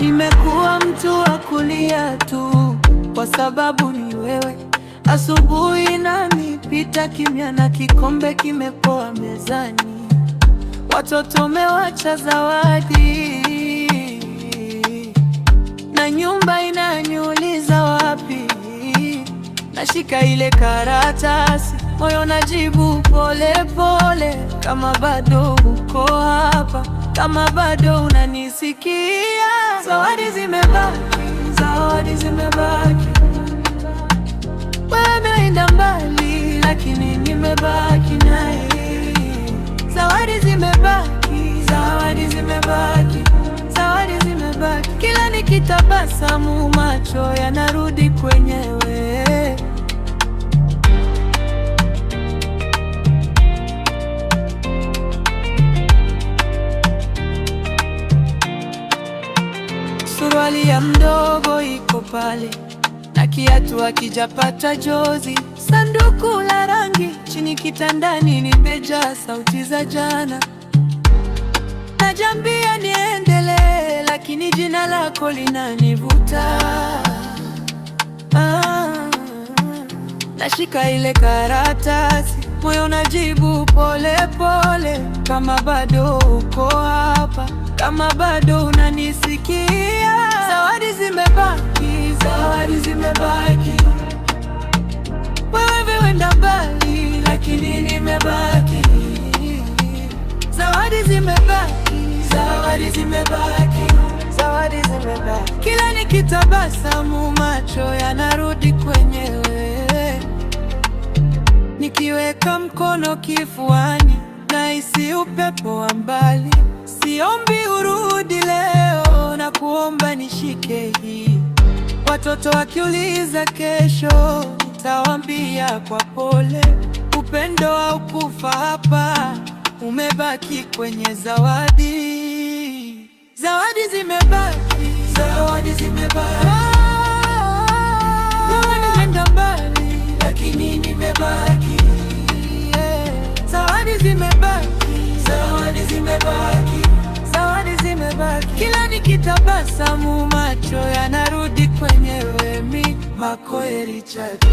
Nimekuwa mtu wa kulia tu kwa sababu ni wewe. Asubuhi inanipita kimya na kikombe kimepoa mezani. Watoto mewacha zawadi na nyumba inaniuliza wapi. Nashika ile karatasi, moyo najibu pole pole, kama bado uko hapa, kama bado unanisikia. Zawadi zimebaki, zawadi zimebaki. Wewe umeenda mbali, lakini nimebaki naye. Zawadi zimebaki, zawadi zimebaki, zawadi zimebaki. Kila nikitabasamu macho yanarudi kwenyewe. Suruali ya mdogo iko pale na kiatu hakijapata jozi. Sanduku la rangi chini kitandani, nimejaa sauti za jana. Najambia niendelee, lakini jina lako linanivuta. Nashika ile karatasi, moyo najibu pole pole, kama bado uko hapa, kama bado unanisikia. Zawadi zimebaki, zawadi zimebaki. Wewe umeenda mbali, lakini nimebaki. Zawadi zimebaki, zawadi zimebaki, zawadi zimebaki. Kila nikitabasamu macho yanarudi kwenyewe. Nikiweka mkono kifuani, nahisi upepo wa mbali. Siombi urudi leo, na kuomba nishike hii. Watoto wakiuliza kesho, nitawaambia kwa pole. Upendo haukufa hapa, umebaki kwenye zawadi. Zawadi zimebaki, zawadi zimebaki. Umeenda mbali, lakini nimebaki. Zawadi zimebaki, zawadi zimebaki, zawadi zimebaki. Kila nikitabasamu macho yanarudi kwenyewe. Makoe Richard.